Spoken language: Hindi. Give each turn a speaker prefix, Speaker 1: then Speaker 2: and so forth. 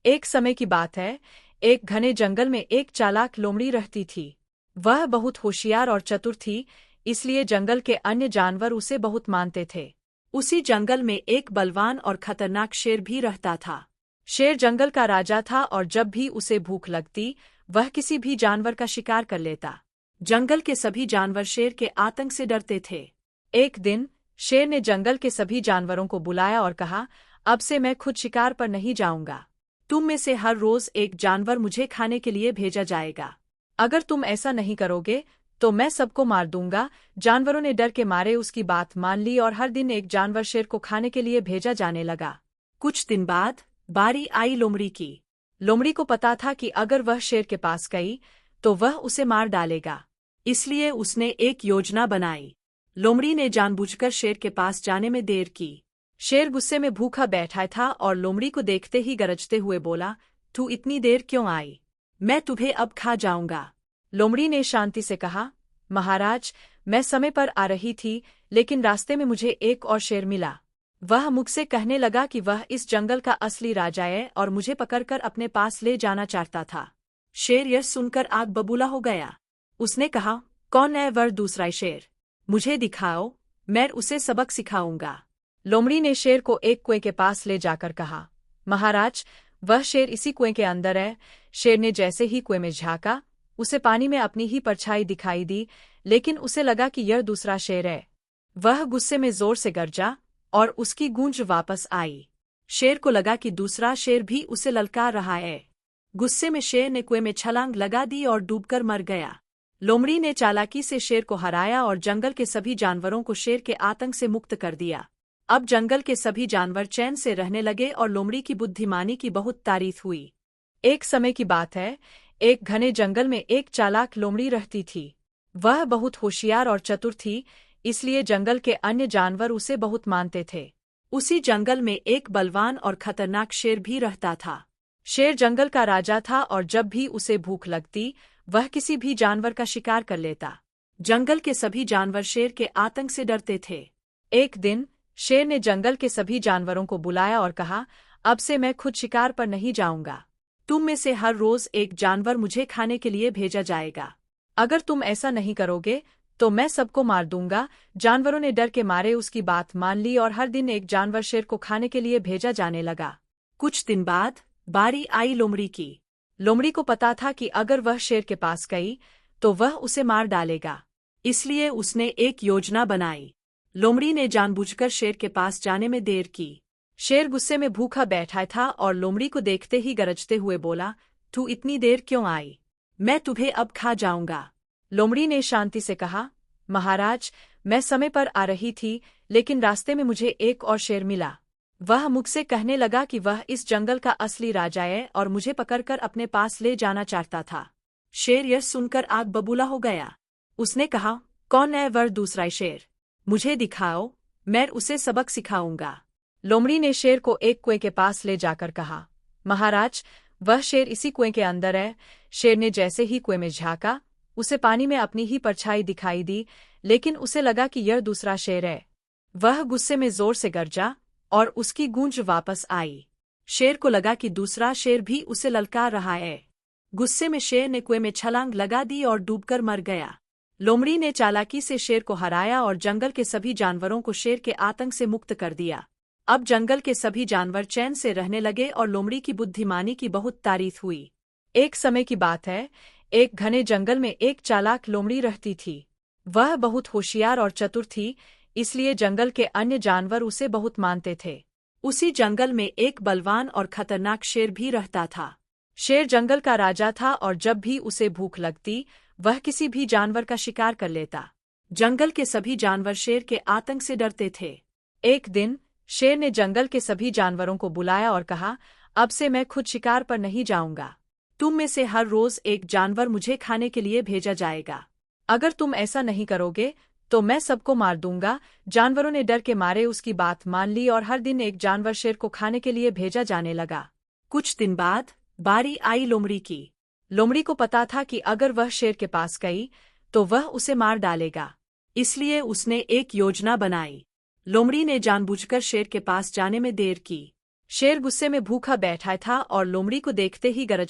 Speaker 1: एक समय की बात है, एक घने जंगल में एक चालाक लोमड़ी रहती थी। वह बहुत होशियार और चतुर थी, इसलिए जंगल के अन्य जानवर उसे बहुत मानते थे। उसी जंगल में एक बलवान और खतरनाक शेर भी रहता था। शेर जंगल का राजा था और जब भी उसे भूख लगती, वह किसी भी जानवर का शिकार कर लेता। जंगल के सभी जानवर शेर के आतंक से डरते थे। एक दिन शेर ने जंगल के सभी जानवरों को बुलाया और कहा, अब से मैं खुद शिकार पर नहीं जाऊंगा। तुम में से हर रोज एक जानवर मुझे खाने के लिए भेजा जाएगा। अगर तुम ऐसा नहीं करोगे तो मैं सबको मार दूंगा। जानवरों ने डर के मारे उसकी बात मान ली और हर दिन एक जानवर शेर को खाने के लिए भेजा जाने लगा। कुछ दिन बाद बारी आई लोमड़ी की। लोमड़ी को पता था कि अगर वह शेर के पास गई तो वह उसे मार डालेगा, इसलिए उसने एक योजना बनाई। लोमड़ी ने जानबूझकर शेर के पास जाने में देर की। शेर गुस्से में भूखा बैठा था और लोमड़ी को देखते ही गरजते हुए बोला, तू इतनी देर क्यों आई? मैं तुम्हें अब खा जाऊंगा। लोमड़ी ने शांति से कहा, महाराज, मैं समय पर आ रही थी, लेकिन रास्ते में मुझे एक और शेर मिला। वह मुझसे कहने लगा कि वह इस जंगल का असली राजा है और मुझे पकड़कर अपने पास ले जाना चाहता था। शेर यह सुनकर आग बबूला हो गया। उसने कहा, कौन है वह दूसरा शेर? मुझे दिखाओ, मैं उसे सबक सिखाऊंगा। लोमड़ी ने शेर को एक कुएं के पास ले जाकर कहा, महाराज, वह शेर इसी कुएं के अंदर है। शेर ने जैसे ही कुएं में झांका, उसे पानी में अपनी ही परछाई दिखाई दी, लेकिन उसे लगा कि यह दूसरा शेर है। वह गुस्से में जोर से गरजा और उसकी गूंज वापस आई। शेर को लगा कि दूसरा शेर भी उसे ललकार रहा है। गुस्से में शेर ने कुएं में छलांग लगा दी और डूबकर मर गया। लोमड़ी ने चालाकी से शेर को हराया और जंगल के सभी जानवरों को शेर के आतंक से मुक्त कर दिया। अब जंगल के सभी जानवर चैन से रहने लगे और लोमड़ी की बुद्धिमानी की बहुत तारीफ हुई। एक समय की बात है, एक घने जंगल में एक चालाक लोमड़ी रहती थी। वह बहुत होशियार और चतुर थी, इसलिए जंगल के अन्य जानवर उसे बहुत मानते थे। उसी जंगल में एक बलवान और खतरनाक शेर भी रहता था। शेर जंगल का राजा था और जब भी उसे भूख लगती, वह किसी भी जानवर का शिकार कर लेता। जंगल के सभी जानवर शेर के आतंक से डरते थे। एक दिन शेर ने जंगल के सभी जानवरों को बुलाया और कहा, अब से मैं खुद शिकार पर नहीं जाऊंगा। तुम में से हर रोज एक जानवर मुझे खाने के लिए भेजा जाएगा। अगर तुम ऐसा नहीं करोगे तो मैं सबको मार दूंगा। जानवरों ने डर के मारे उसकी बात मान ली और हर दिन एक जानवर शेर को खाने के लिए भेजा जाने लगा। कुछ दिन बाद बारी आई लोमड़ी की। लोमड़ी को पता था कि अगर वह शेर के पास गई तो वह उसे मार डालेगा, इसलिए उसने एक योजना बनाई। लोमड़ी ने जानबूझकर शेर के पास जाने में देर की। शेर गुस्से में भूखा बैठा था और लोमड़ी को देखते ही गरजते हुए बोला, तू इतनी देर क्यों आई? मैं तुम्हें अब खा जाऊंगा। लोमड़ी ने शांति से कहा, महाराज, मैं समय पर आ रही थी, लेकिन रास्ते में मुझे एक और शेर मिला। वह मुझसे कहने लगा कि वह इस जंगल का असली राजा है और मुझे पकड़कर अपने पास ले जाना चाहता था। शेर यह सुनकर आग बबूला हो गया। उसने कहा, कौन है वह दूसरा शेर? मुझे दिखाओ, मैं उसे सबक सिखाऊंगा। लोमड़ी ने शेर को एक कुएं के पास ले जाकर कहा, महाराज, वह शेर इसी कुएं के अंदर है। शेर ने जैसे ही कुएं में झांका, उसे पानी में अपनी ही परछाई दिखाई दी, लेकिन उसे लगा कि यह दूसरा शेर है। वह गुस्से में जोर से गरजा और उसकी गूंज वापस आई। शेर को लगा कि दूसरा शेर भी उसे ललकार रहा है। गुस्से में शेर ने कुएं में छलांग लगा दी और डूबकर मर गया। लोमड़ी ने चालाकी से शेर को हराया और जंगल के सभी जानवरों को शेर के आतंक से मुक्त कर दिया। अब जंगल के सभी जानवर चैन से रहने लगे और लोमड़ी की बुद्धिमानी की बहुत तारीफ हुई। एक समय की बात है, एक घने जंगल में एक चालाक लोमड़ी रहती थी। वह बहुत होशियार और चतुर थी, इसलिए जंगल के अन्य जानवर उसे बहुत मानते थे। उसी जंगल में एक बलवान और खतरनाक शेर भी रहता था। शेर जंगल का राजा था और जब भी उसे भूख लगती, वह किसी भी जानवर का शिकार कर लेता। जंगल के सभी जानवर शेर के आतंक से डरते थे। एक दिन शेर ने जंगल के सभी जानवरों को बुलाया और कहा, अब से मैं खुद शिकार पर नहीं जाऊंगा। तुम में से हर रोज एक जानवर मुझे खाने के लिए भेजा जाएगा। अगर तुम ऐसा नहीं करोगे तो मैं सबको मार दूंगा। जानवरों ने डर के मारे उसकी बात मान ली और हर दिन एक जानवर शेर को खाने के लिए भेजा जाने लगा। कुछ दिन बाद बारी आई लोमड़ी की। लोमड़ी को पता था कि अगर वह शेर के पास गई तो वह उसे मार डालेगा, इसलिए उसने एक योजना बनाई। लोमड़ी ने जानबूझकर शेर के पास जाने में देर की। शेर गुस्से में भूखा बैठा था और लोमड़ी को देखते ही गरज